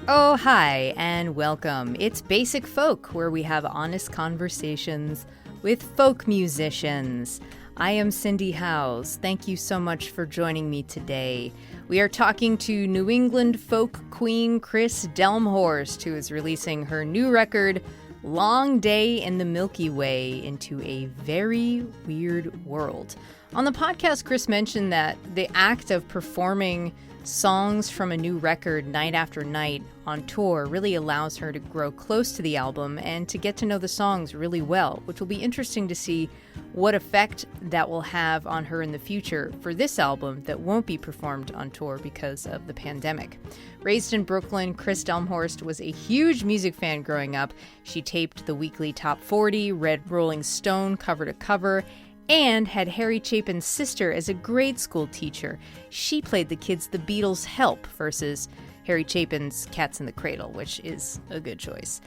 Oh, hi, and welcome. It's Basic Folk, where we have honest conversations with folk musicians. I am Cindy Howes. Thank you so much for joining me today. We are talking to New England folk queen Kris Delmhorst, who is releasing her new record, Long Day in the Milky Way, into a very weird world. On the podcast, Kris mentioned that the act of performing songs from a new record night after night on tour really allows her to grow close to the album and to get to know the songs really well, which will be interesting to see what effect that will have on her in the future for this album that won't be performed on tour because of the pandemic. Raised in Brooklyn, Kris Delmhorst was a huge music fan growing up. She taped the weekly Top 40, read Rolling Stone cover to cover, and had Harry Chapin's sister as a grade school teacher. She played the kids The Beatles' Help versus Harry Chapin's Cats in the Cradle, which is a good choice.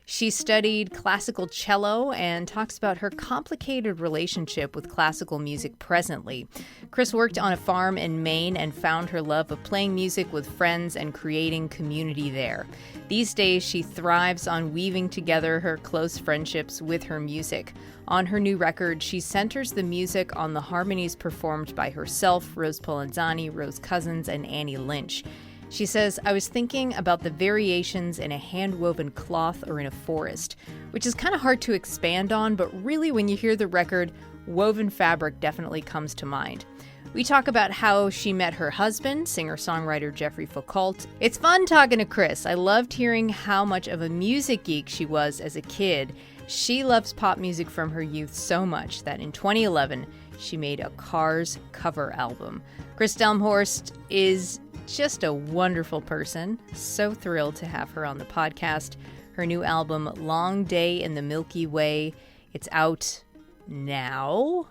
She studied classical cello and talks about her complicated relationship with classical music presently. Kris worked on a farm in Maine and found her love of playing music with friends and creating community there. These days, she thrives on weaving together her close friendships with her music. On her new record, she centers the music on the harmonies performed by herself, Rose Polenzani, Rose Cousins, and Annie Lynch. She says, I was thinking about the variations in a hand-woven cloth or in a forest, which is kind of hard to expand on, but really when you hear the record, woven fabric definitely comes to mind. We talk about how she met her husband, singer-songwriter Jeffrey Foucault. It's fun talking to Kris. I loved hearing how much of a music geek she was as a kid. She loves pop music from her youth so much that in 2011, she made a Cars cover album. Kris Delmhorst is just a wonderful person. So thrilled to have her on the podcast. Her new album, Long Day in the Milky Way, it's out now,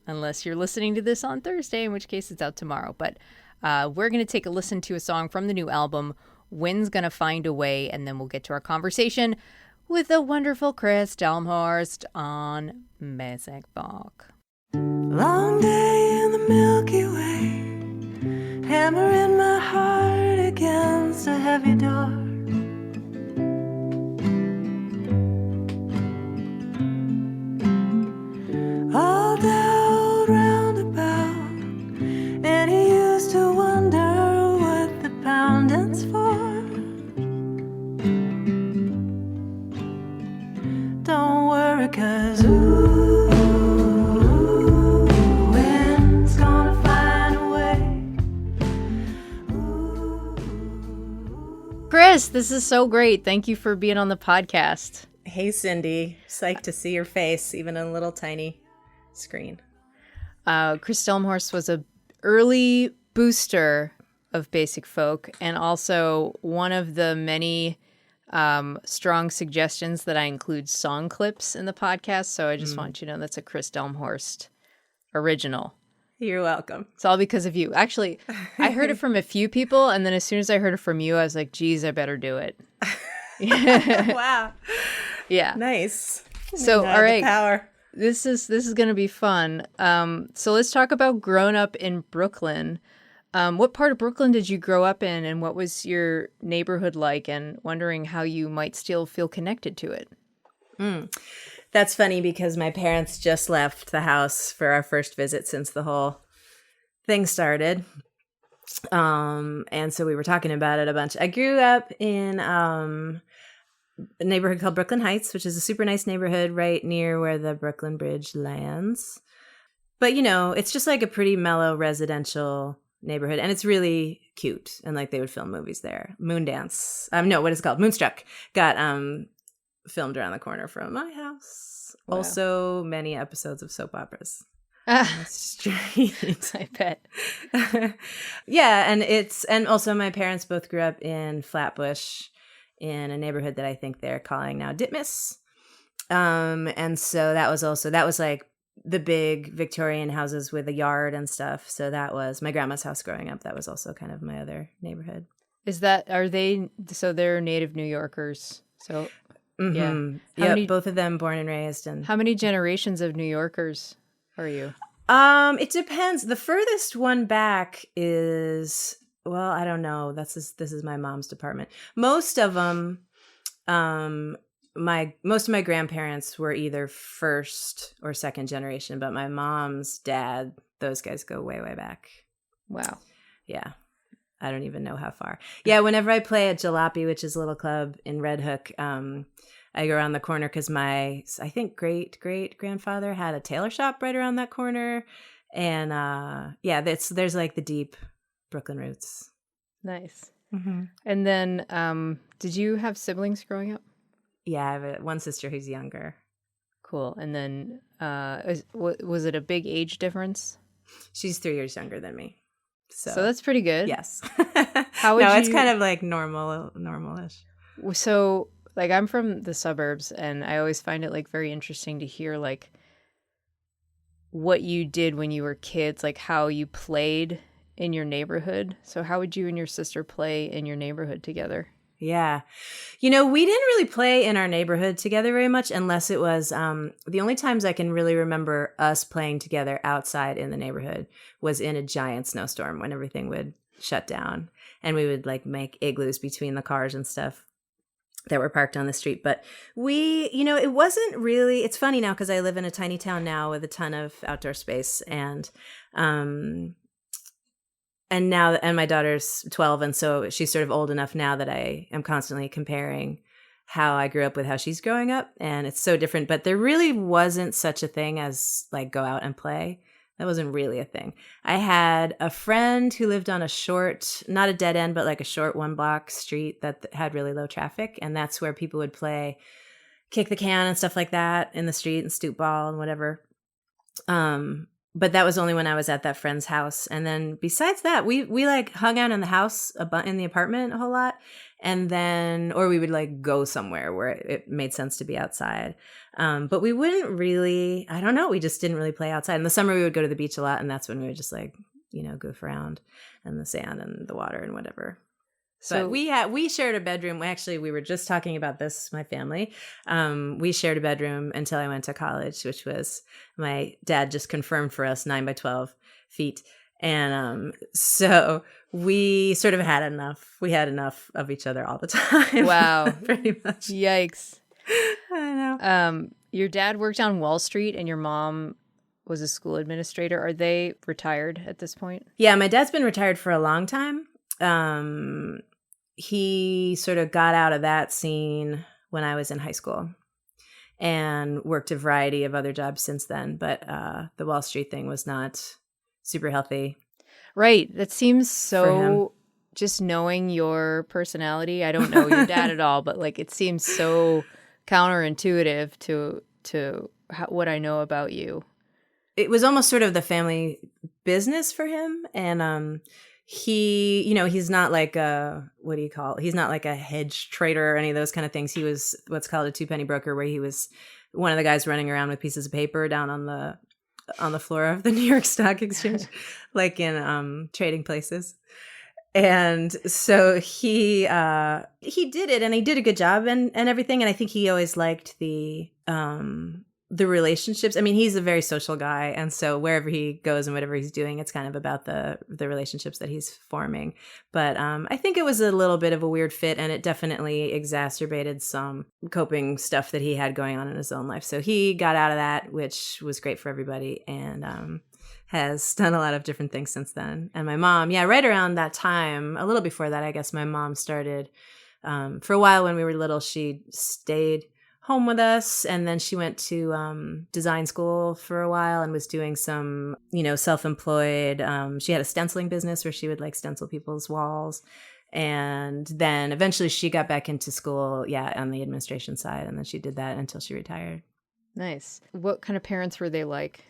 unless you're listening to this on Thursday, in which case it's out tomorrow. But we're going to take a listen to a song from the new album, Wind's Gonna Find a Way, and then we'll get to our conversation with the wonderful Kris Delmhorst on Basic Folk. Long day in the Milky Way, hammering my heart against a heavy door. All doubt round about, and he used to wonder what the pounding's for. Don't worry, 'cause wind's gonna find a way. Kris, this is so great. Thank you for being on the podcast. Hey, Cindy. Psyched to see your face, even on a little tiny screen. Kris Delmhorst was an early booster of Basic Folk and also one of the many strong suggestions that I include song clips in the podcast. So I just want you to know that's a Kris Delmhorst original. You're welcome. It's all because of you. Actually, I heard it from a few people, and then as soon as I heard it from you, I was like, geez, I better do it. Wow. Yeah. Nice. So, all right. The power. This is going to be fun. So let's talk about growing up in Brooklyn. What part of Brooklyn did you grow up in, and what was your neighborhood like, and wondering how you might still feel connected to it? That's funny because my parents just left the house for our first visit since the whole thing started. And so we were talking about it a bunch. I grew up in a neighborhood called Brooklyn Heights, which is a super nice neighborhood right near where the Brooklyn Bridge lands. But, you know, it's just like a pretty mellow residential neighborhood, and it's really cute, and like they would film movies there. Moondance, what is it called? Moonstruck got filmed around the corner from my house. Wow. Also many episodes of soap operas Ah, on the street. I bet. Yeah, and also my parents both grew up in Flatbush in a neighborhood that I think they're calling now Ditmas. And so that was like the big Victorian houses with a yard and stuff. So that was my grandma's house growing up. That was also kind of my other neighborhood. So they're native New Yorkers. So Mm-hmm. Yeah. Both of them born and raised. And How many generations of New Yorkers are you? It depends. The furthest one back is well, I don't know. This is my mom's department. Most of them, most of my grandparents were either first or second generation, but my mom's dad, those guys go way, way back. Wow. Yeah. I don't even know how far. Yeah, whenever I play at Jalopy, which is a little club in Red Hook, I go around the corner because I think great-great-grandfather had a tailor shop right around that corner. And yeah, there's like the deep Brooklyn roots. Nice. Mm-hmm. And then did you have siblings growing up? Yeah, I have one sister who's younger. Cool. And then was it a big age difference? She's 3 years younger than me. So that's pretty good. Yes. How would it's kind of like normal-ish. So, like, I'm from the suburbs, and I always find it like very interesting to hear like what you did when you were kids, like how you played in your neighborhood. So how would you and your sister play in your neighborhood together? Yeah. We didn't really play in our neighborhood together very much unless it was the only times I can really remember us playing together outside in the neighborhood was in a giant snowstorm when everything would shut down and we would like make igloos between the cars and stuff that were parked on the street. But it wasn't really, it's funny now because I live in a tiny town now with a ton of outdoor space and my daughter's 12, and so she's sort of old enough now that I am constantly comparing how I grew up with how she's growing up, and it's so different. But there really wasn't such a thing as like go out and play. That wasn't really a thing. I had a friend who lived on a short, not a dead end, but like a short 1-block street that had really low traffic, and that's where people would play kick the can and stuff like that in the street and stoop ball and whatever. But that was only when I was at that friend's house. And then besides that, we like hung out in the house, in the apartment a whole lot. And then, or we would like go somewhere where it made sense to be outside. But we wouldn't really, I don't know, we just didn't really play outside. In the summer, we would go to the beach a lot. And that's when we would just like, goof around in the sand and the water and whatever. So we shared a bedroom. Actually, we were just talking about this, my family. We shared a bedroom until I went to college, which was my dad just confirmed for us 9 by 12 feet. And so we sort of had enough. We had enough of each other all the time. Wow. Pretty much. Yikes. I know. Your dad worked on Wall Street and your mom was a school administrator. Are they retired at this point? Yeah, my dad's been retired for a long time. He sort of got out of that scene when I was in high school and worked a variety of other jobs since then. But the Wall Street thing was not super healthy. Right. That seems so, just knowing your personality. I don't know your dad at all, but like it seems so counterintuitive to what I know about you. It was almost sort of the family business for him. And he's not like he's not like a hedge trader or any of those kind of things. He was what's called a two-penny broker, where he was one of the guys running around with pieces of paper down on the floor of the New York Stock Exchange, like in trading places. And so he did it, and he did a good job and everything. And I think he always liked the relationships. I mean, he's a very social guy. And so wherever he goes and whatever he's doing, it's kind of about the relationships that he's forming. But I think it was a little bit of a weird fit, and it definitely exacerbated some coping stuff that he had going on in his own life. So he got out of that, which was great for everybody, and has done a lot of different things since then. And my mom, right around that time, a little before that, I guess my mom started, for a while when we were little, she stayed home with us, and then she went to design school for a while and was doing some self-employed, she had a stenciling business where she would like stencil people's walls, and then eventually she got back into school on the administration side, and then she did that until she retired. Nice. What kind of parents were they like?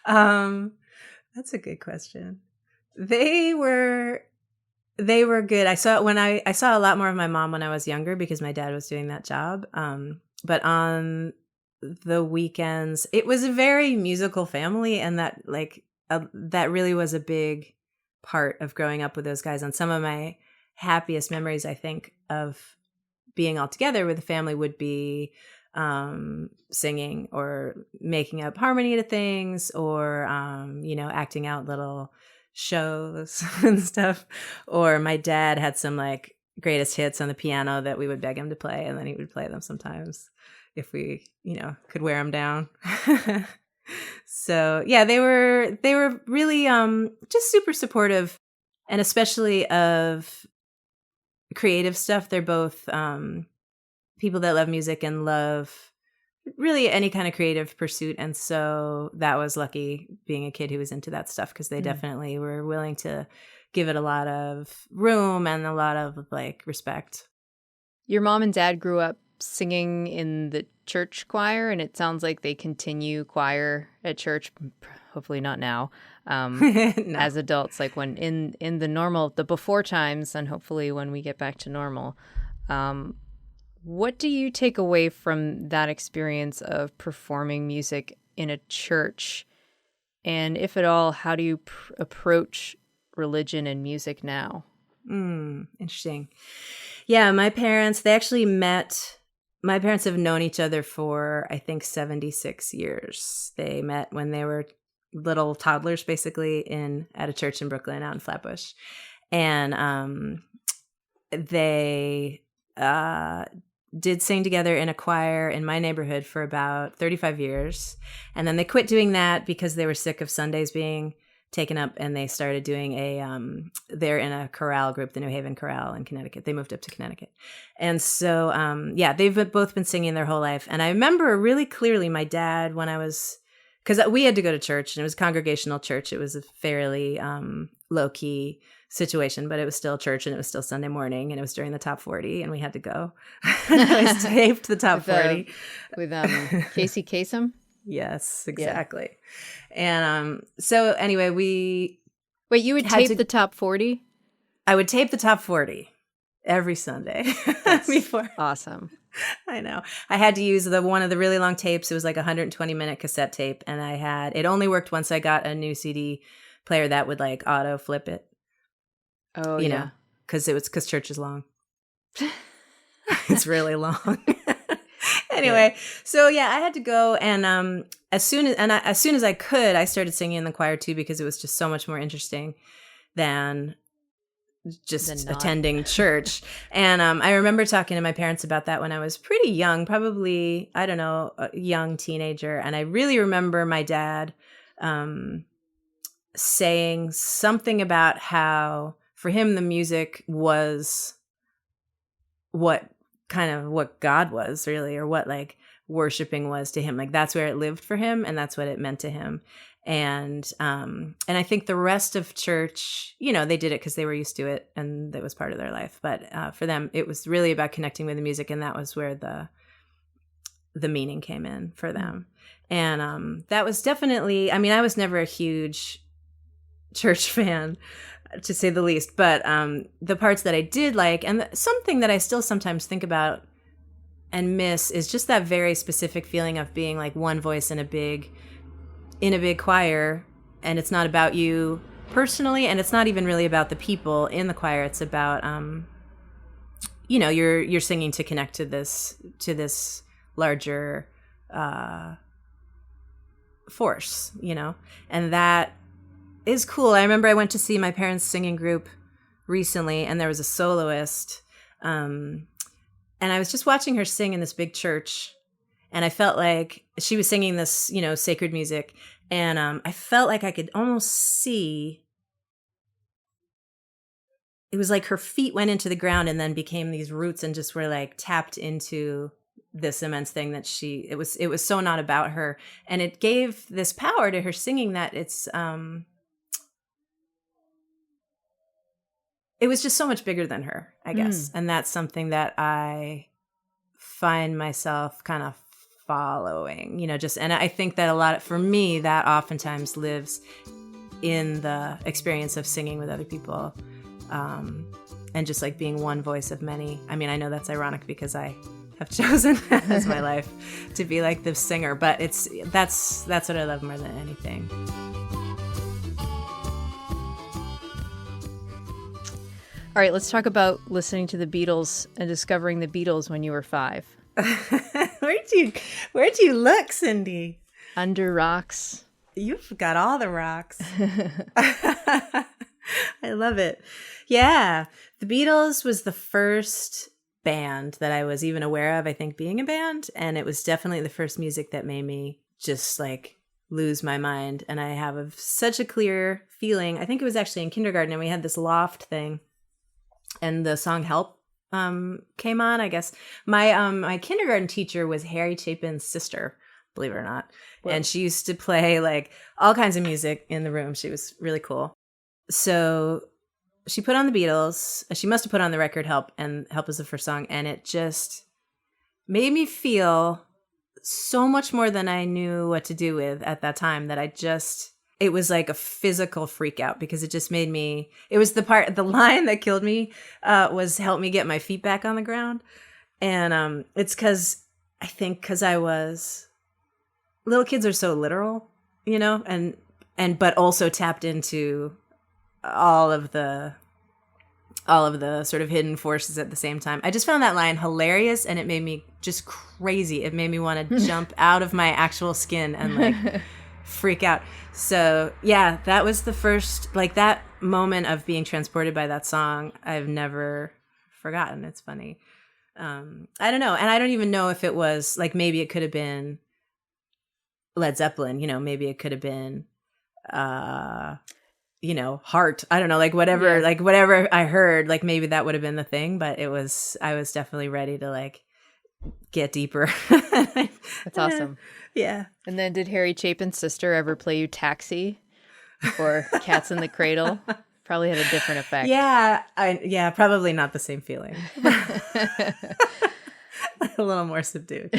That's a good question. They were good. I saw a lot more of my mom when I was younger because my dad was doing that job. But on the weekends, it was a very musical family, and that that really was a big part of growing up with those guys. And some of my happiest memories, I think, of being all together with the family would be singing or making up harmony to things, or acting out little shows and stuff. Or my dad had some like greatest hits on the piano that we would beg him to play, and then he would play them sometimes if we, could wear him down. So yeah, they were really just super supportive, and especially of creative stuff. They're both people that love music and love really any kind of creative pursuit. And so that was lucky being a kid who was into that stuff, because they definitely were willing to give it a lot of room and a lot of like respect. Your mom and dad grew up singing in the church choir, and it sounds like they continue choir at church, hopefully not now, No. as adults, like when in the before times, and hopefully when we get back to normal. What do you take away from that experience of performing music in a church? And if at all, how do you approach religion and music now? Interesting. Yeah, my parents have known each other for, I think, 76 years. They met when they were little toddlers, basically, at a church in Brooklyn out in Flatbush. And they did sing together in a choir in my neighborhood for about 35 years. And then they quit doing that because they were sick of Sundays being taken up, and they started doing they're in a chorale group, the New Haven Chorale in Connecticut. They moved up to Connecticut. And so, they've both been singing their whole life. And I remember really clearly my dad because we had to go to church, and it was congregational church. It was a fairly low-key situation, but it was still church, and it was still Sunday morning, and it was during the top 40, and we had to go. I taped the top 40. With Casey Kasem? Yes, exactly. Yeah. And so anyway, Wait, you would tape the top 40? I would tape the top 40 every Sunday. Before. Awesome. I know. I had to use one of the really long tapes. It was like a 120-minute cassette tape, and it only worked once I got a new CD player that would like auto flip it. Oh, you know, because church is long. It's really long. Anyway, so yeah, I had to go, and as soon as I could, I started singing in the choir too, because it was just so much more interesting than just attending church. And I remember talking to my parents about that when I was pretty young, probably, I don't know, a young teenager. And I really remember my dad saying something about how for him the music was what God was really, or what like worshiping was to him. Like that's where it lived for him, and that's what it meant to him. And I think the rest of church, they did it because they were used to it and that was part of their life. But for them, it was really about connecting with the music, and that was where the meaning came in for them. And that was definitely, I was never a huge church fan, to say the least, but the parts that I did like, and something that I still sometimes think about and miss, is just that very specific feeling of being like one voice in a big choir, and it's not about you personally, and it's not even really about the people in the choir. It's about you're singing to connect to this larger force, and that is cool. I remember I went to see my parents' singing group recently, and there was a soloist, and I was just watching her sing in this big church, and I felt like she was singing this, sacred music, and I felt like I could almost see. It was like her feet went into the ground and then became these roots and just were like tapped into this immense thing that it was so not about her, and it gave this power to her singing that it was just so much bigger than her, I guess. And that's something that I find myself kind of following, and I think that for me, that oftentimes lives in the experience of singing with other people, and just like being one voice of many. I know that's ironic because I have chosen as my life to be like the singer, but that's what I love more than anything. All right, let's talk about listening to the Beatles and discovering the Beatles when you were 5. Where'd you look, Cindy? Under rocks. You've got all the rocks. I love it. Yeah. The Beatles was the first band that I was even aware of, I think, being a band. And it was definitely the first music that made me just like lose my mind. And I have such a clear feeling. I think it was actually in kindergarten, and we had this loft thing, and the song Help came on, I guess. My kindergarten teacher was Harry Chapin's sister, believe it or not. Whoa. And she used to play like all kinds of music in the room. She was really cool. So she put on the Beatles. She must have put on the record Help, and Help was the first song. And it just made me feel so much more than I knew what to do with at that time, that it was like a physical freak out, because it just made me, it was the line that killed me was help me get my feet back on the ground. And it's because little kids are so literal, you know, and but also tapped into all of the sort of hidden forces at the same time. I just found that line hilarious, and it made me just crazy. It made me want to jump out of my actual skin and like freak out. So yeah, that was the first, like, that moment of being transported by that song I've never forgotten. It's funny. I don't know. And I don't even know if it was like, maybe it could have been Led Zeppelin, you know, maybe it could have been you know, Heart. I don't know, like whatever, like whatever I heard, like maybe that would have been the thing, but I was definitely ready to like get deeper. That's awesome. Yeah. And then did Harry Chapin's sister ever play you Taxi or Cats in the Cradle? Probably had a different effect. Yeah, probably not the same feeling. A little more subdued.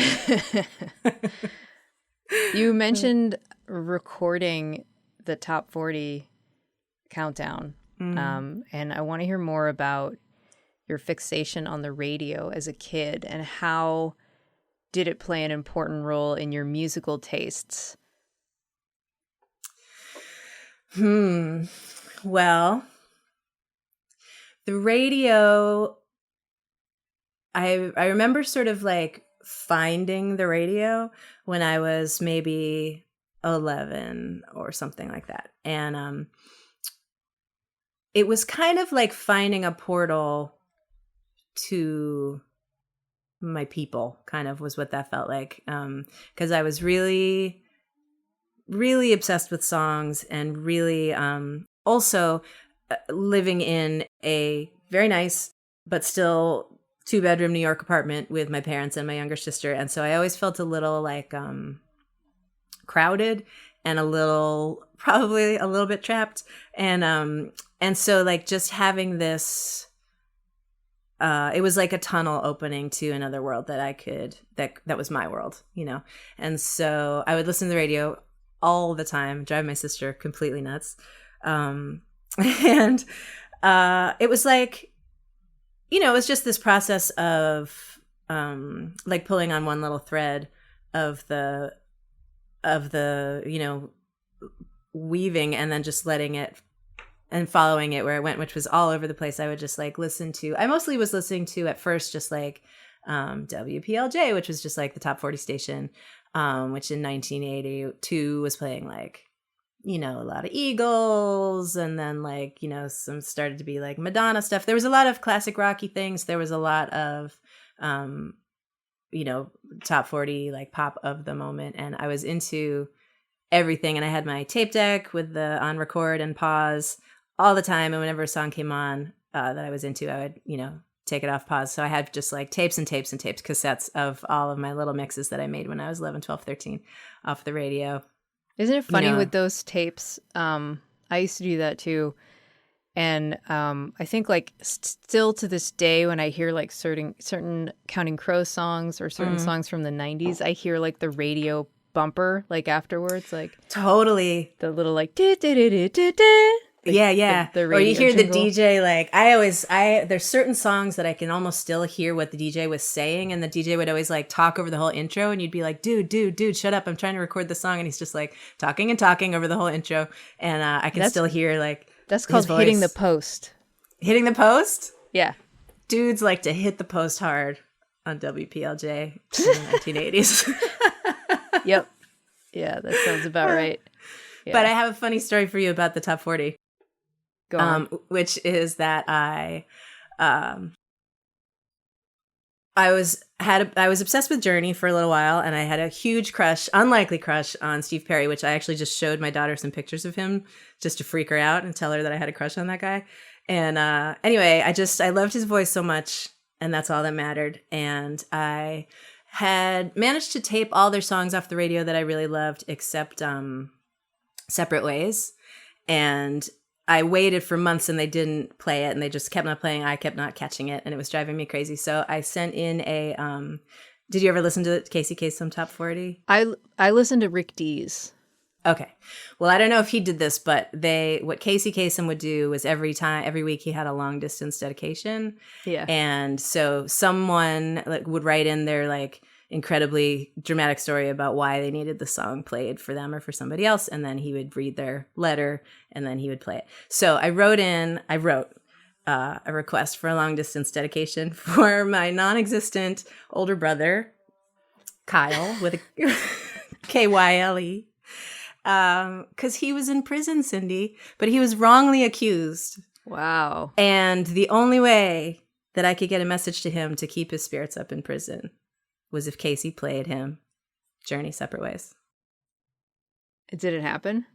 You mentioned recording the top 40 countdown. And I want to hear more about your fixation on the radio as a kid, and how did it play an important role in your musical tastes? Well, the radio, I remember sort of like finding the radio when I was maybe 11 or something like that. And it was kind of like finding a portal to my people, kind of was what that felt like. Because I was really, really obsessed with songs, and really also living in a very nice but still 2-bedroom New York apartment with my parents and my younger sister. And so I always felt a little like crowded, and probably a little bit trapped. And so like just having this, it was like a tunnel opening to another world that was my world, you know? And so I would listen to the radio all the time, drive my sister completely nuts. And it was like, you know, it was just this process of like pulling on one little thread of the, you know, weaving, and then just letting it and following it where it went, which was all over the place. I would just like I mostly was listening to at first just like WPLJ, which was just like the top 40 station, which in 1982 was playing like, you know, a lot of Eagles, and then like, you know, some started to be like Madonna stuff. There was a lot of classic rocky things. There was a lot of, you know, top 40 like pop of the moment. And I was into everything. And I had my tape deck with the on record and pause all the time. And whenever a song came on that I was into, I would, you know, take it off pause. So I had just like tapes and tapes and tapes, cassettes of all of my little mixes that I made when I was 11, 12, 13 off the radio. Isn't it funny, you know, with those tapes? I used to do that too. And I think like still to this day, when I hear like certain Counting Crows songs or certain songs from the 90s, I hear like the radio bumper like afterwards, like totally the little like yeah. The or you hear jingle. The DJ like there's certain songs that I can almost still hear what the DJ was saying, and the DJ would always like talk over the whole intro, and you'd be like, dude, shut up, I'm trying to record the song, and he's just like talking over the whole intro, and I can still hear like that's called hitting the post. Hitting the post? Yeah. Dudes like to hit the post hard on WPLJ in the 1980s. Yep. Yeah, that sounds about right. But I have a funny story for you about the top 40. Go on. Which is that I was obsessed with Journey for a little while, and I had a huge crush, unlikely crush on Steve Perry, which I actually just showed my daughter some pictures of him just to freak her out and tell her that I had a crush on that guy. And anyway, I loved his voice so much, and that's all that mattered. And I had managed to tape all their songs off the radio that I really loved, except Separate Ways. And I waited for months and they didn't play it, and they just kept not playing. I kept not catching it, and it was driving me crazy. So I sent in a did you ever listen to Casey Kasem Top 40? I listened to Rick Dees. Okay. Well, I don't know if he did this, but what Casey Kasem would do was every week he had a long distance dedication. Yeah. And so someone would write in their incredibly dramatic story about why they needed the song played for them or for somebody else, and then he would read their letter and then he would play it. So I wrote a request for a long distance dedication for my non-existent older brother, Kyle, with a Kyle, because he was in prison, Cindy, but he was wrongly accused. Wow. And the only way that I could get a message to him to keep his spirits up in prison was if Casey played him Journey Separate Ways. Did it happen?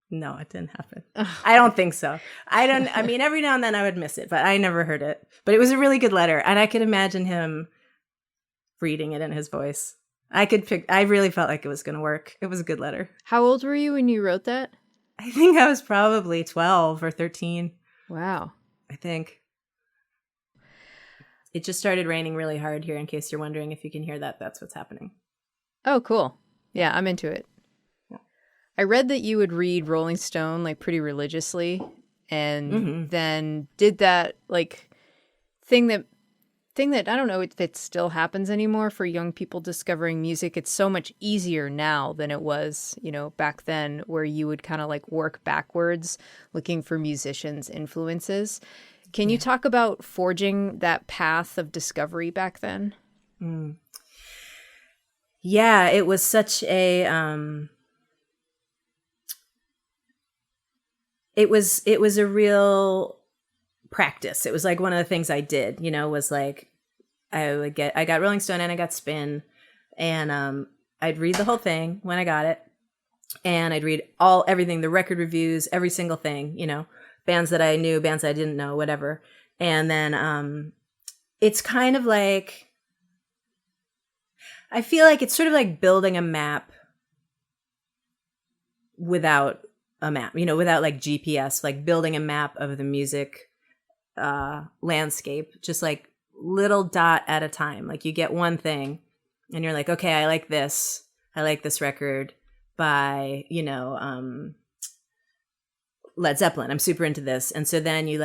No, it didn't happen. I don't think so. I mean, every now and then I would miss it, but I never heard it. But it was a really good letter, and I could imagine him reading it in his voice. I really felt like it was going to work. It was a good letter. How old were you when you wrote that? I think I was probably 12 or 13. Wow. I think. It just started raining really hard here, in case you're wondering. If you can hear that, that's what's happening. Oh, cool. Yeah, I'm into it. Yeah. I read that you would read Rolling Stone pretty religiously, and then did that thing that I don't know if it still happens anymore for young people discovering music. It's so much easier now than it was, back then, where you would kind of work backwards looking for musicians' influences. Can you talk about forging that path of discovery back then? Yeah, it was such a it was a real practice. It was one of the things I did, was I got Rolling Stone and I got Spin, and I'd read the whole thing when I got it, and I'd read everything, the record reviews, every single thing, bands that I knew, bands I didn't know, whatever. And then it's kind of I feel like it's sort of like building a map without a map, without GPS, building a map of the music landscape, just little dot at a time. You get one thing and you're okay, I like this record by, Led Zeppelin. I'm super into this. And so then you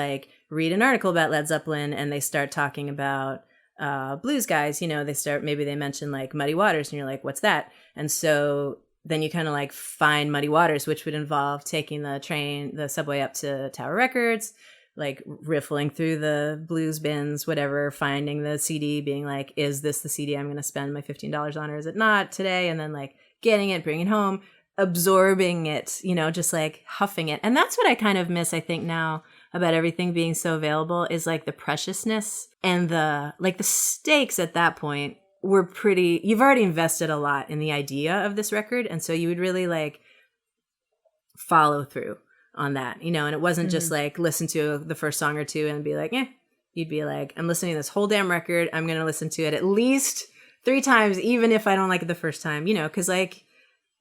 read an article about Led Zeppelin and they start talking about blues guys, maybe they mention Muddy Waters, and you're what's that? And so then you kind of find Muddy Waters, which would involve taking the subway up to Tower Records, riffling through the blues bins, whatever, finding the CD, being is this the CD I'm going to spend my $15 on, or is it not today? And then getting it, bringing it home, absorbing it, just huffing it. And that's what I kind of miss, I think, now about everything being so available, is the preciousness and the stakes at that point were pretty. You've already invested a lot in the idea of this record, and so you would really follow through on that, and it wasn't just listen to the first song or two and be you'd be I'm listening to this whole damn record, I'm going to listen to it at least 3 times, even if I don't like it the first time, because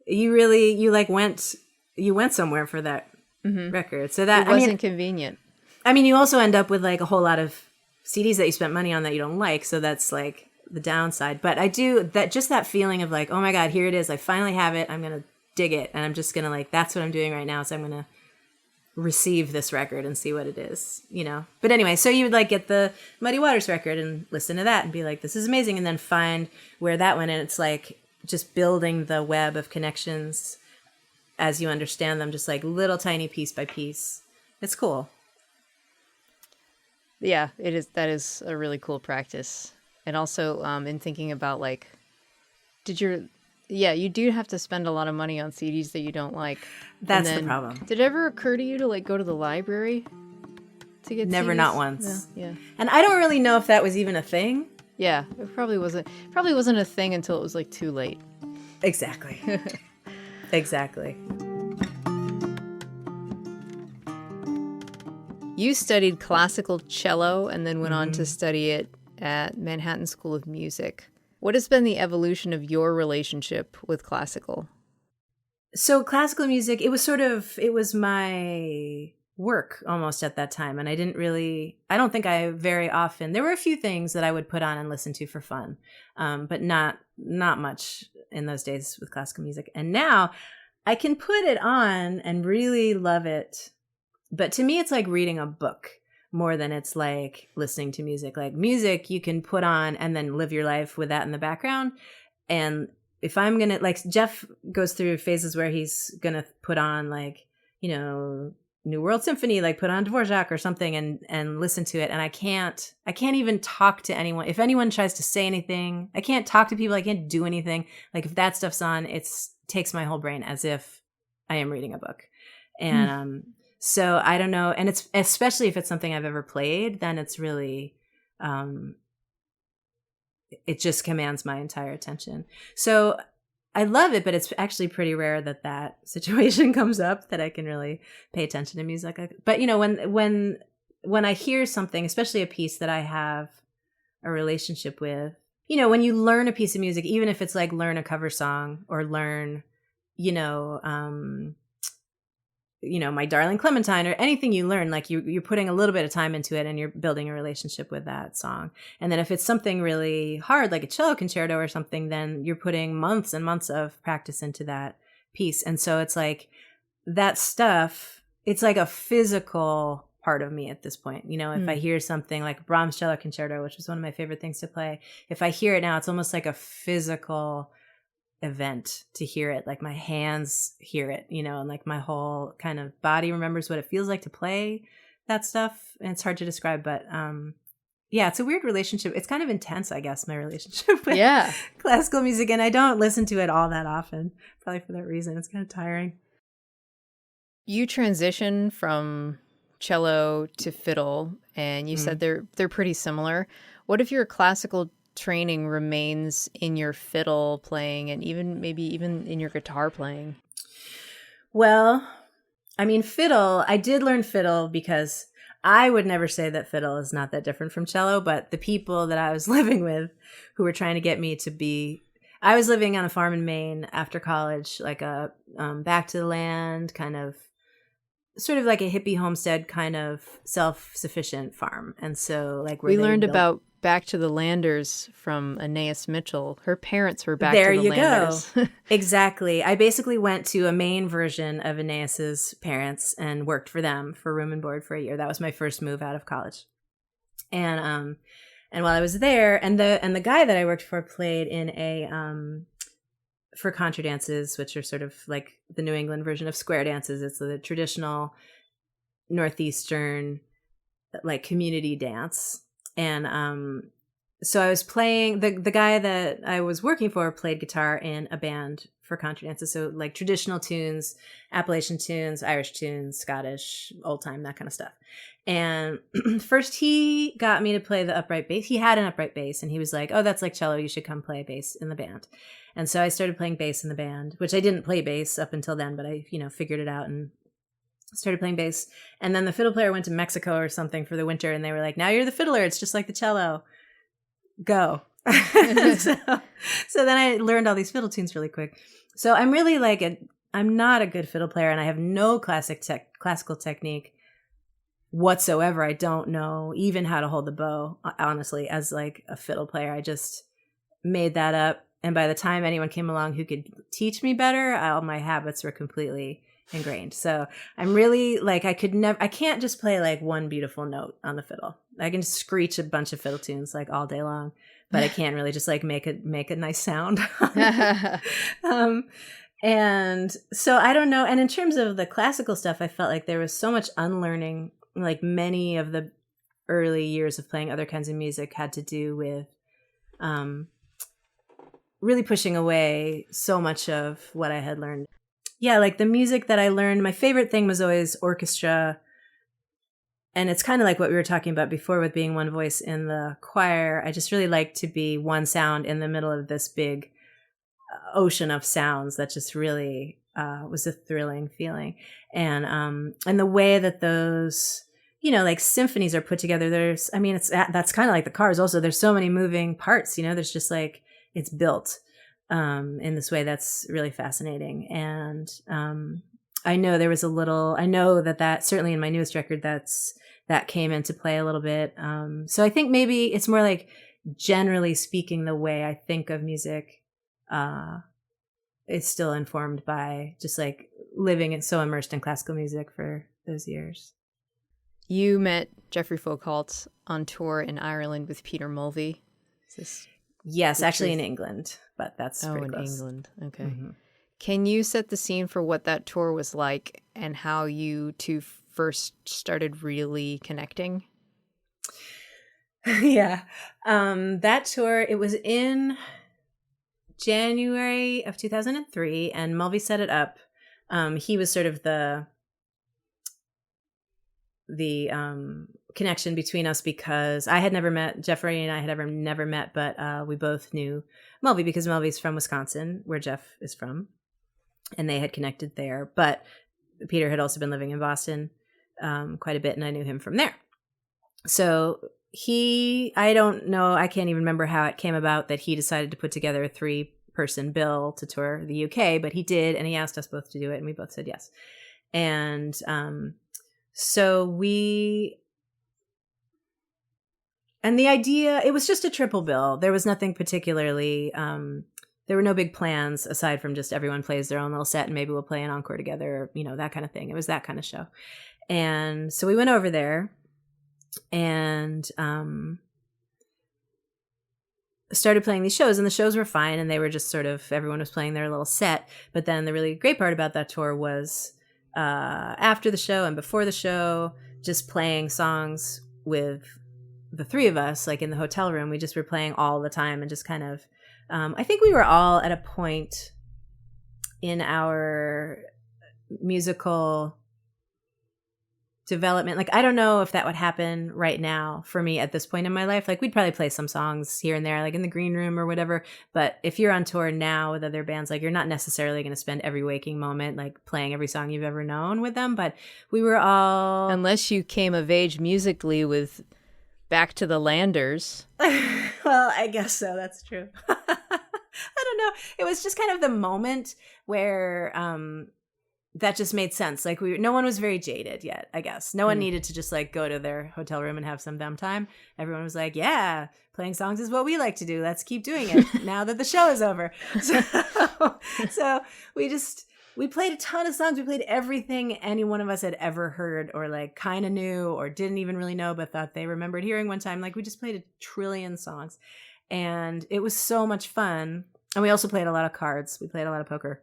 you went somewhere for that record. So that it wasn't convenient. I mean, you also end up with a whole lot of CDs that you spent money on that you don't like. So that's the downside. But I do that feeling of oh my God, here it is. I finally have it. I'm going to dig it. And I'm just going to that's what I'm doing right now. So I'm going to receive this record and see what it is, But anyway, so you would get the Muddy Waters record and listen to that and be this is amazing. And then find where that went. And it's just building the web of connections as you understand them, just little tiny piece by piece. It's cool. Yeah, it is. That is a really cool practice. And also in thinking about did your Yeah, you do have to spend a lot of money on CDs that you don't like. That's the problem. Did it ever occur to you to like go to the library to get Never, CDs? not once. Yeah. And I don't really know if that was even a thing. Yeah, it probably wasn't. Probably wasn't a thing until it was like too late. Exactly. Exactly. You studied classical cello and then went on to study it at Manhattan School of Music. What has been the evolution of your relationship with classical? So classical music, it was my work almost at that time. And I don't think I very often, there were a few things that I would put on and listen to for fun, but not much in those days with classical music. And now I can put it on and really love it. But to me, it's like reading a book more than it's like listening to music. Like music, you can put on and then live your life with that in the background. And if I'm going to, like, Jeff goes through phases where he's going to put on, like, you know, New World Symphony, like put on Dvorak or something and listen to it. And I can't even talk to anyone. If anyone tries to say anything, I can't talk to people. I can't do anything. Like if that stuff's on, it takes my whole brain as if I am reading a book. And, so I don't know. And it's, especially if it's something I've ever played, then it's really, it just commands my entire attention. So I love it, but it's actually pretty rare that situation comes up that I can really pay attention to music. But you know, when I hear something, especially a piece that I have a relationship with, you know, when you learn a piece of music, even if it's like learn a cover song or learn, My Darling Clementine or anything you learn, like you're putting a little bit of time into it and you're building a relationship with that song. And then if it's something really hard, like a cello concerto or something, then you're putting months and months of practice into that piece. And so it's like that stuff, it's like a physical part of me at this point. You know, if I hear something like Brahms cello concerto, which was one of my favorite things to play, if I hear it now, it's almost like a physical event to hear it. Like my hands hear it, you know, and like my whole kind of body remembers what it feels like to play that stuff. And it's hard to describe, but yeah, it's a weird relationship. It's kind of intense, I guess, my relationship with classical music. And I don't listen to it all that often, probably for that reason. It's kind of tiring. You transition from cello to fiddle, and you said they're pretty similar. What if your classical training remains in your fiddle playing and maybe even in your guitar playing? Well, I mean, fiddle, I did learn fiddle because I would never say that fiddle is not that different from cello, but the people that I was living with who were trying to get me to be, I was living on a farm in Maine after college, like a back to the land kind of, sort of like a hippie homestead kind of self-sufficient farm. And so like we learned about Back to the Landers from Anais Mitchell. Her parents were Back to the Landers. There you go. Exactly. I basically went to a Maine version of Anais's parents and worked for them for room and board for a year. That was my first move out of college. And while I was there, and the guy that I worked for played in a for contra dances, which are sort of like the New England version of square dances. It's the traditional Northeastern like community dance. And so I was playing, the guy that I was working for played guitar in a band for contra dances. So like traditional tunes, Appalachian tunes, Irish tunes, Scottish, old time, that kind of stuff. And first he got me to play the upright bass. He had an upright bass and he was like, oh, that's like cello. You should come play bass in the band. And so I started playing bass in the band, which I didn't play bass up until then, but I, figured it out and started playing bass. And then the fiddle player went to Mexico or something for the winter and they were like, now you're the fiddler. It's just like the cello. Go. so then I learned all these fiddle tunes really quick. So I'm really I'm not a good fiddle player and I have no classical technique whatsoever. I don't know even how to hold the bow, honestly, as like a fiddle player. I just made that up. And by the time anyone came along who could teach me better, all my habits were completely ingrained. So I'm really I can't just play like one beautiful note on the fiddle. I can screech a bunch of fiddle tunes like all day long, but I can't really just like make a nice sound. And so I don't know. And in terms of the classical stuff, I felt like there was so much unlearning. Like many of the early years of playing other kinds of music had to do with really pushing away so much of what I had learned. Yeah, like the music that I learned, my favorite thing was always orchestra. And it's kind of like what we were talking about before with being one voice in the choir. I just really like to be one sound in the middle of this big ocean of sounds that just really was a thrilling feeling. And the way that those, like symphonies are put together, that's kind of like the cars also. There's so many moving parts, there's just like, it's built in this way that's really fascinating. And I know that certainly in my newest record, that came into play a little bit. So I think maybe it's more like, generally speaking, the way I think of music is still informed by just like living and so immersed in classical music for those years. You met Jeffrey Folkalt on tour in Ireland with Peter Mulvey. Yes, actually in England, but that's pretty close. England. Okay. Mm-hmm. Can you set the scene for what that tour was like and how you two first started really connecting? Yeah. That tour, it was in January of 2003, and Mulvey set it up. He was sort of the connection between us because I had never met Jeffrey, and I had never met, but we both knew Mulvey because Mulvey's from Wisconsin, where Jeff is from, and they had connected there. But Peter had also been living in Boston quite a bit, and I knew him from there. So I don't know, I can't even remember how it came about that he decided to put together a 3-person bill to tour the UK, but he did, and he asked us both to do it, and we both said yes. And the idea, it was just a triple bill. There was nothing particularly, there were no big plans aside from just everyone plays their own little set and maybe we'll play an encore together, that kind of thing. It was that kind of show. And so we went over there and started playing these shows, and the shows were fine, and they were just sort of, everyone was playing their little set. But then the really great part about that tour was after the show and before the show, just playing songs with the 3 of us, like in the hotel room. We just were playing all the time and just kind of, I think we were all at a point in our musical development. Like, I don't know if that would happen right now for me at this point in my life. Like, we'd probably play some songs here and there, like in the green room or whatever. But if you're on tour now with other bands, like, you're not necessarily going to spend every waking moment, like, playing every song you've ever known with them. But we were all... Unless you came of age musically with Back to the Landers. Well, I guess so. That's true. I don't know. It was just kind of the moment where... that just made sense. Like, no one was very jaded yet, I guess. No one needed to just like go to their hotel room and have some downtime. Everyone was like, yeah, playing songs is what we like to do. Let's keep doing it now that the show is over. So we played a ton of songs. We played everything any one of us had ever heard or like kind of knew or didn't even really know, but thought they remembered hearing one time. Like, we just played a trillion songs and it was so much fun. And we also played a lot of cards. We played a lot of poker.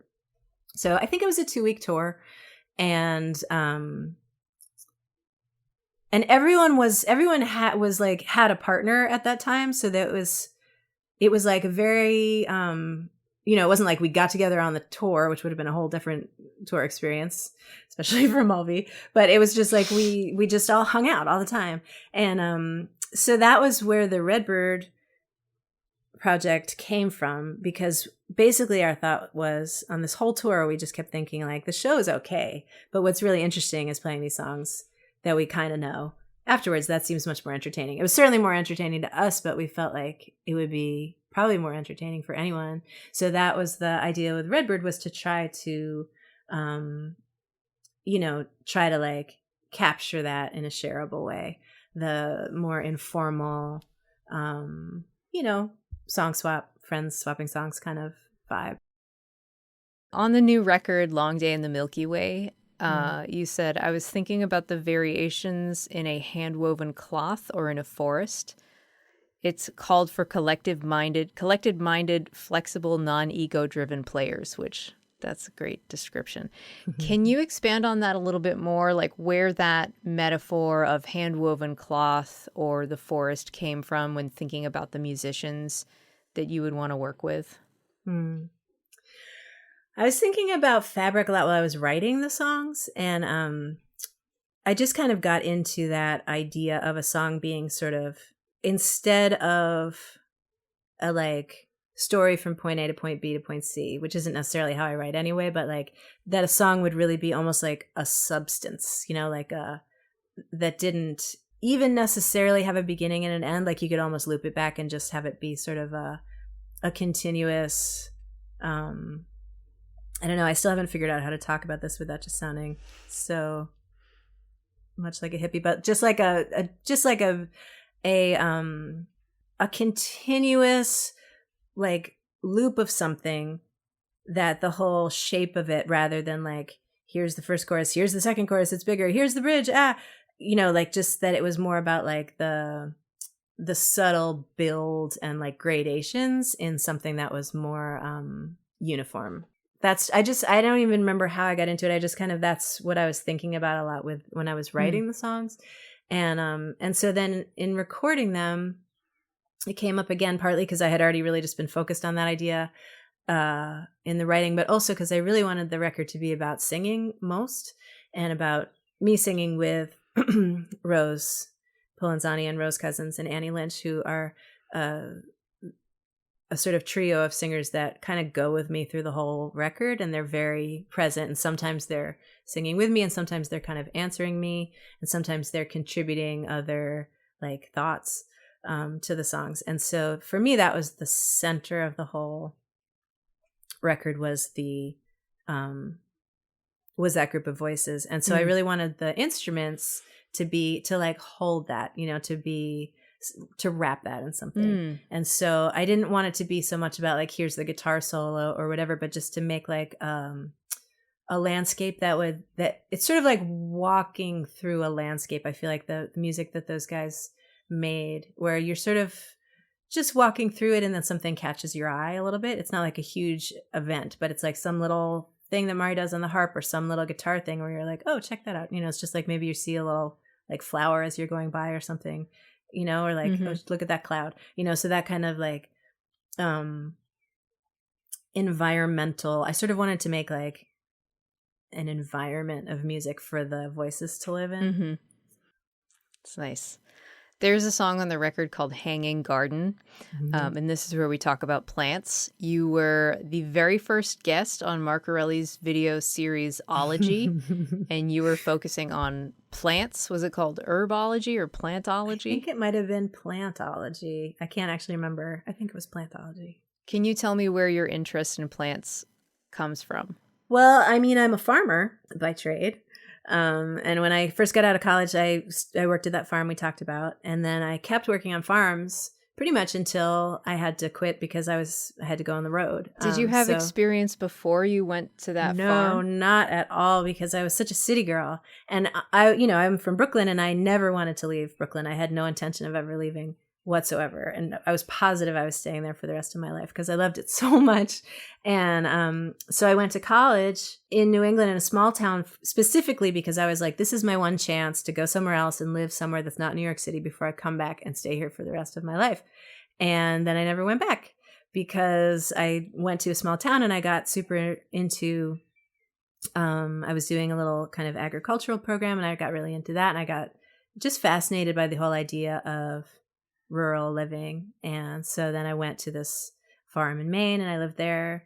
So I think it was a 2-week tour, and everyone had a partner at that time. So that it was like a very, it wasn't like we got together on the tour, which would have been a whole different tour experience, especially for Mulvey. But it was just like, we just all hung out all the time. And, so that was where the Redbird project came from, because basically our thought was on this whole tour, we just kept thinking like, the show is okay, but what's really interesting is playing these songs that we kind of know afterwards. That seems much more entertaining. It was certainly more entertaining to us, but we felt like it would be probably more entertaining for anyone. So that was the idea with Redbird, was to try to try to like capture that in a shareable way, the more informal song swap, friends swapping songs kind of vibe. On the new record, Long Day in the Milky Way, you said, I was thinking about the variations in a hand-woven cloth or in a forest. It's called for collected-minded, flexible, non-ego-driven players, which that's a great description. Can you expand on that a little bit more, like where that metaphor of hand-woven cloth or the forest came from when thinking about the musicians that you would want to work with? Hmm. I was thinking about fabric a lot while I was writing the songs, and I just kind of got into that idea of a song being sort of, instead of a like story from point A to point B to point C, which isn't necessarily how I write anyway, but like that a song would really be almost like a substance, you know, like that didn't even necessarily have a beginning and an end. Like you could almost loop it back and just have it be sort of a continuous, I don't know. I still haven't figured out how to talk about this without just sounding so much like a hippie, but just like a continuous like loop of something, that the whole shape of it, rather than like, here's the first chorus, here's the second chorus, it's bigger, here's the bridge, you know, like just that it was more about like the subtle build and like gradations in something that was more uniform. I don't even remember how I got into it. I just kind of, that's what I was thinking about a lot with when I was writing the songs. And so then in recording them, it came up again, partly because I had already really just been focused on that idea in the writing, but also because I really wanted the record to be about singing most, and about me singing with Rose Polenzani and Rose Cousins and Annie Lynch, who are a sort of trio of singers that kind of go with me through the whole record, and they're very present, and sometimes they're singing with me, and sometimes they're kind of answering me, and sometimes they're contributing other like thoughts to the songs. And so for me, that was the center of the whole record, was that group of voices. And so I really wanted the instruments to like hold that, you know, to wrap that in something. And so I didn't want it to be so much about like, here's the guitar solo or whatever, but just to make like a landscape that it's sort of like walking through a landscape. I feel like the music that those guys made, where you're sort of just walking through it and then something catches your eye a little bit. It's not like a huge event, but it's like some little thing that Mari does on the harp, or some little guitar thing where you're like, oh, check that out. You know, it's just like maybe you see a little like flower as you're going by or something, you know, or like, oh, look at that cloud, you know. So that kind of like environmental, I sort of wanted to make like an environment of music for the voices to live in. It's nice. There's a song on the record called Hanging Garden, and this is where we talk about plants. You were the very first guest on Mark Corelli's video series Ology, and you were focusing on plants. Was it called herbology or plantology? I think it might have been plantology. I can't actually remember. I think it was plantology. Can you tell me where your interest in plants comes from? Well, I mean, I'm a farmer by trade. And when I first got out of college, I worked at that farm we talked about. And then I kept working on farms pretty much until I had to quit because I had to go on the road. Did you have experience before you went to that farm? No, not at all, because I was such a city girl. And I'm from Brooklyn, and I never wanted to leave Brooklyn. I had no intention of ever leaving whatsoever. And I was positive I was staying there for the rest of my life because I loved it so much. And so I went to college in New England, in a small town, specifically because I was like, this is my one chance to go somewhere else and live somewhere that's not New York City before I come back and stay here for the rest of my life. And then I never went back because I went to a small town and I got super into, I was doing a little kind of agricultural program, and I got really into that. And I got just fascinated by the whole idea of rural living. And so then I went to this farm in Maine, and I lived there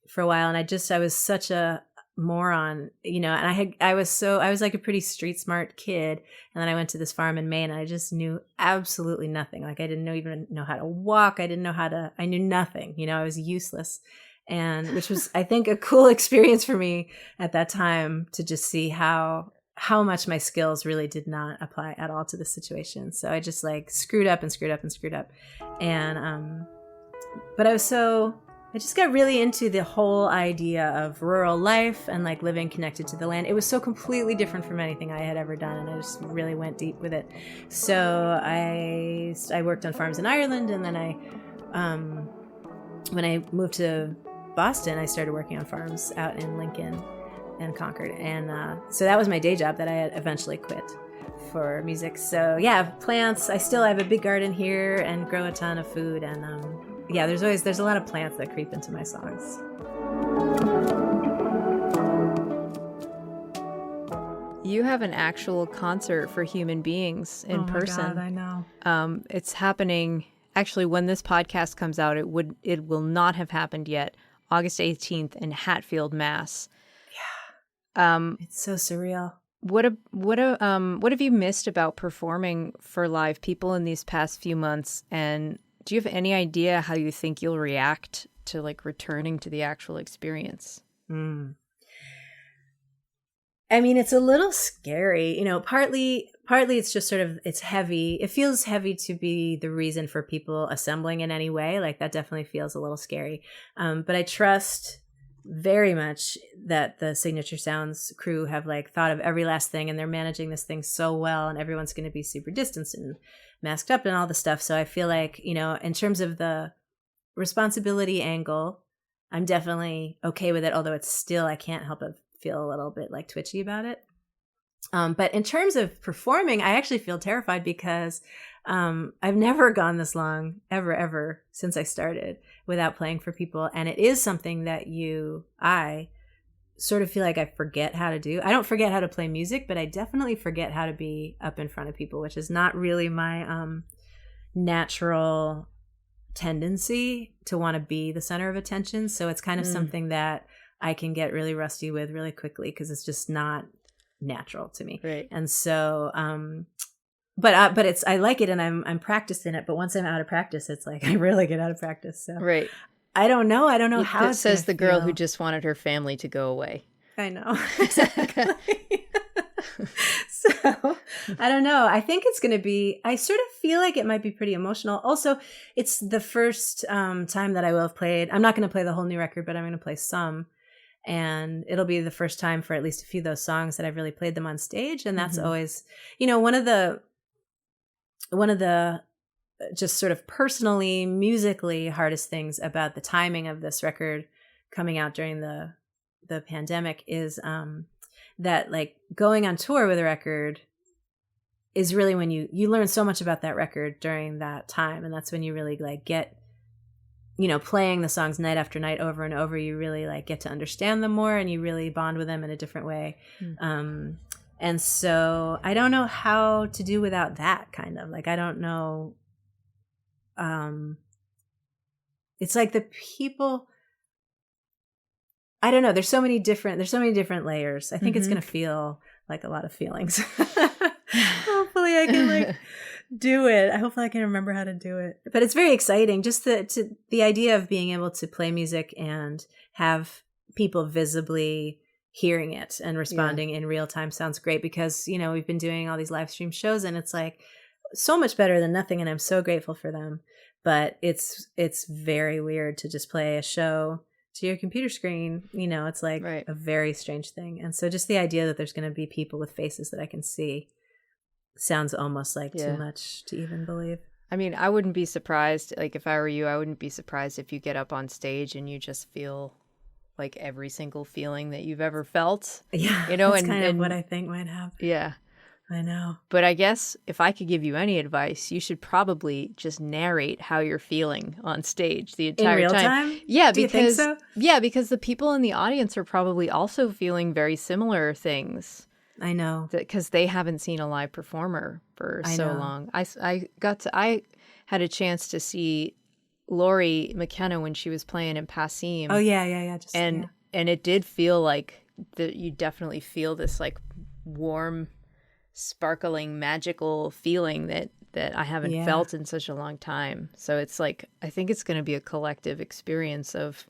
for a while. And I was such a moron, you know, and I was like a pretty street smart kid. And then I went to this farm in Maine, and I just knew absolutely nothing. Like I didn't even know how to walk. I knew nothing, you know, I was useless. And which was, I think, a cool experience for me at that time to just see how much my skills really did not apply at all to the situation. So I just like screwed up. And, but I just got really into the whole idea of rural life and like living connected to the land. It was so completely different from anything I had ever done, and I just really went deep with it. So I worked on farms in Ireland, and then when I moved to Boston, I started working on farms out in Lincoln and Concord. And so that was my day job that I had eventually quit for music. So yeah, plants. I still have a big garden here and grow a ton of food. And yeah, there's a lot of plants that creep into my songs. You have an actual concert for human beings in person. Oh my God, I know. It's happening. Actually, when this podcast comes out, it will not have happened yet. August 18th in Hatfield, Mass. Yeah. It's so surreal. What have you missed about performing for live people in these past few months? And do you have any idea how you think you'll react to like returning to the actual experience? I mean, it's a little scary, you know, partly it's just sort of, it's heavy. It feels heavy to be the reason for people assembling in any way. Like that definitely feels a little scary. But I trust very much that the Signature Sounds crew have like thought of every last thing, and they're managing this thing so well, and everyone's going to be super distanced and masked up and all the stuff. So I feel like, you know, in terms of the responsibility angle, I'm definitely okay with it. Although it's still, I can't help but feel a little bit like twitchy about it. But in terms of performing, I actually feel terrified because I've never gone this long ever since I started without playing for people. And it is something that I sort of feel like I forget how to do. I don't forget how to play music, but I definitely forget how to be up in front of people, which is not really my natural tendency to want to be the center of attention. So it's kind of something that I can get really rusty with really quickly because it's just not natural to me. Right. And so, but it's, I like it and I'm practiced in it. But once I'm out of practice, it's like I really get out of practice. So Right. I don't know how it says the girl who just wanted her family to go away. I know. Exactly. So I don't know. I think it's going to be, I sort of feel like it might be pretty emotional. Also, it's the first time that I will have played. I'm not going to play the whole new record, but I'm going to play some. And it'll be the first time for at least a few of those songs that I've really played them on stage. And that's always, you know, one of the just sort of personally, musically hardest things about the timing of this record coming out during the pandemic is that like going on tour with a record is really when you learn so much about that record during that time. And that's when you really like get, you know, playing the songs night after night over and over, you really like get to understand them more and you really bond with them in a different way. And so I don't know how to do without that kind of like, I don't know. It's like the people, I don't know. There's so many different layers. I think it's going to feel like a lot of feelings. Hopefully I can like do it. Hopefully I can remember how to do it. But it's very exciting. Just the idea of being able to play music and have people visibly hearing it and responding in real time sounds great because, you know, we've been doing all these live stream shows and it's like so much better than nothing. And I'm so grateful for them. But it's very weird to just play a show to your computer screen. You know, it's like a very strange thing. And so just the idea that there's going to be people with faces that I can see sounds almost like too much to even believe. I mean, I wouldn't be surprised. Like if I were you, I wouldn't be surprised if you get up on stage and you just feel like every single feeling that you've ever felt. Yeah. You know, that's kind of what I think might happen. Yeah. I know. But I guess if I could give you any advice, you should probably just narrate how you're feeling on stage the entire in real time. Yeah, Do because you think so? Because the people in the audience are probably also feeling very similar things. I know. Because they haven't seen a live performer for so long. I had a chance to see Lori McKenna when she was playing in Passim. Oh yeah. And it did feel like that you definitely feel this like warm, sparkling, magical feeling that I haven't felt in such a long time. So it's like, I think it's going to be a collective experience of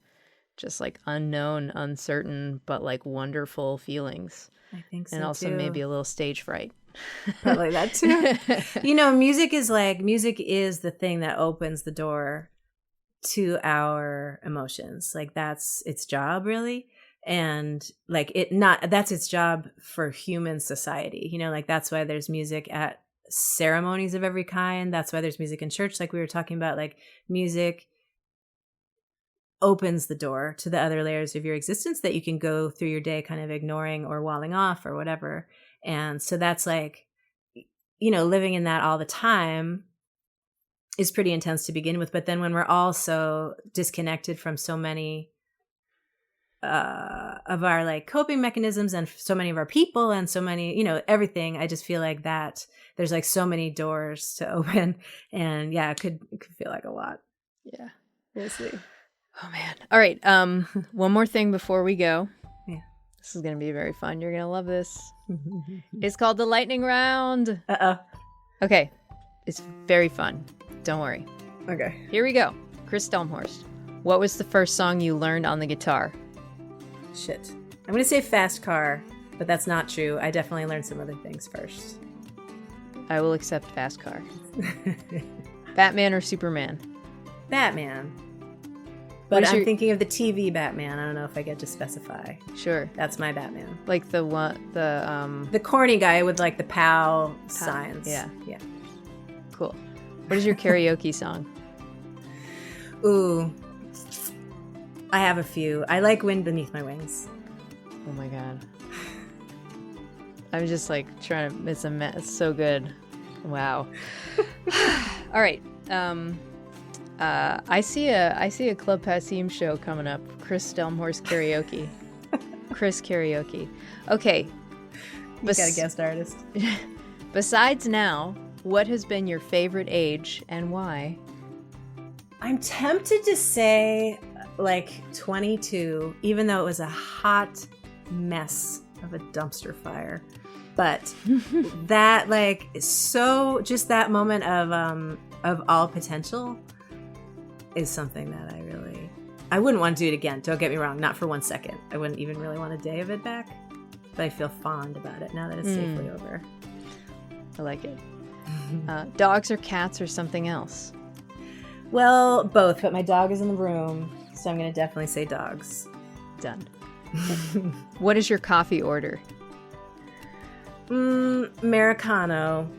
just like unknown, uncertain, but like wonderful feelings. I think so, and also too. Maybe a little stage fright. Probably that too. You know, music is the thing that opens the door to our emotions. Like that's its job, really. And like that's its job for human society. You know, like that's why there's music at ceremonies of every kind. That's why there's music in church. Like we were talking about, like music opens the door to the other layers of your existence that you can go through your day kind of ignoring or walling off or whatever. And so that's like, you know, living in that all the time is pretty intense to begin with. But then when we're all so disconnected from so many of our like coping mechanisms and so many of our people and so many, everything, I just feel like that there's like so many doors to open, and yeah, it could feel like a lot. Yeah, we'll see. Oh man. All right. One more thing before we go. Yeah. This is going to be very fun. You're going to love this. It's called the lightning round. Uh-oh. Okay. It's very fun. Don't worry. Okay. Here we go. Kris Delmhorst. What was the first song you learned on the guitar? Shit. I'm going to say Fast Car, but that's not true. I definitely learned some other things first. I will accept Fast Car. Batman or Superman? Batman. But I'm thinking of the TV Batman. I don't know if I get to specify. Sure. That's my Batman. Like the one, the corny guy with like the POW signs. Yeah. Yeah. Cool. What is your karaoke song? Ooh. I have a few. I like Wind Beneath My Wings. Oh my God. I'm just like trying to, it's so good. Wow. All right. I see a Club Passim show coming up. Kris Delmhorst karaoke. Kris karaoke. Okay. You got a guest artist. Besides now, what has been your favorite age and why? I'm tempted to say like 22, even though it was a hot mess of a dumpster fire. But that like so just that moment of all potential is something that I wouldn't want to do it again. Don't get me wrong, not for 1 second. I wouldn't even really want a day of it back. But I feel fond about it now that it's safely over. I like it. Dogs or cats or something else? Well, both, but my dog is in the room, so I'm going to definitely say dogs. Done. What is your coffee order? Americano,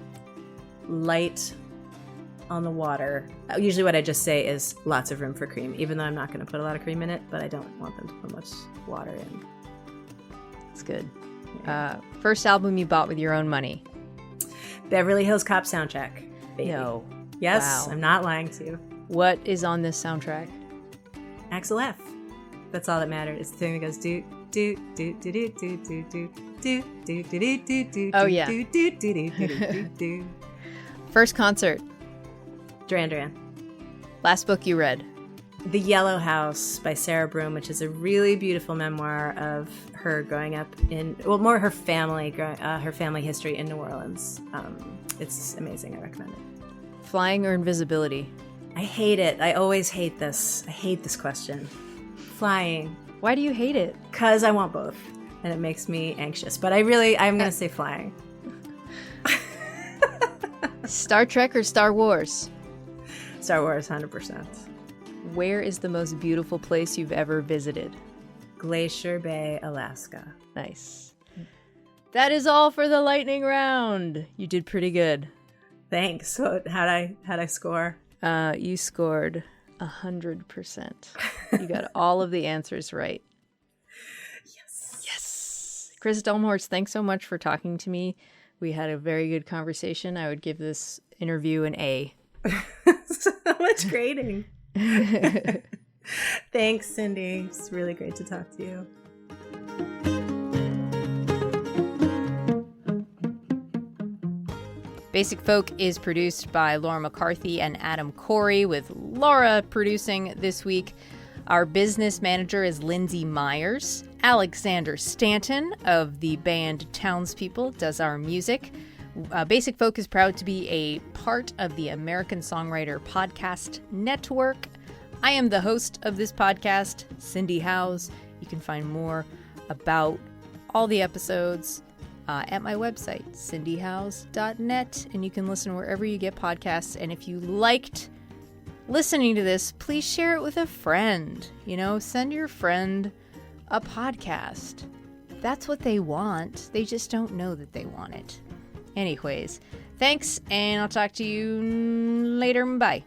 light on the water. Usually what I just say is lots of room for cream, even though I'm not going to put a lot of cream in it, but I don't want them to put much water in. It's good. Yeah. First album you bought with your own money? Beverly Hills Cop soundtrack. Baby. No. Yes, wow. I'm not lying to you. What is on this soundtrack? Axel F. That's all that mattered. It's the thing that goes do do do do do do do do do do do do do. Oh yeah. Do do do do do do. First concert? Duran Duran. Last book you read? The Yellow House by Sarah Broom, which is a really beautiful memoir of her growing up in, well, more her family history in New Orleans. It's amazing. I recommend it. Flying or invisibility? I hate it. I always hate this. I hate this question. Flying. Why do you hate it? Because I want both, and it makes me anxious. But I'm going to say flying. Star Trek or Star Wars? Star Wars, 100%. Where is the most beautiful place you've ever visited? Glacier Bay, Alaska. Nice. That is all for the lightning round. You did pretty good. Thanks. So how'd I score? You scored 100%. You got all of the answers right. Yes. Yes. Kris Delmhorst, thanks so much for talking to me. We had a very good conversation. I would give this interview an A. So much grading. Thanks, Cindy. It's really great to talk to you. Basic Folk is produced by Laura McCarthy and Adam Corey, with Laura producing this week. Our business manager is Lindsay Myers. Alexander Stanton of the band Townspeople does our music. Basic Folk is proud to be a part of the American Songwriter Podcast Network. I am the host of this podcast, Cindy Howes. You can find more about all the episodes at my website, cindyhowes.net, and you can listen wherever you get podcasts. And if you liked listening to this, please share it with a friend. Send your friend a podcast. That's what they want. They just don't know that they want it. Anyways, thanks, and I'll talk to you later. Bye.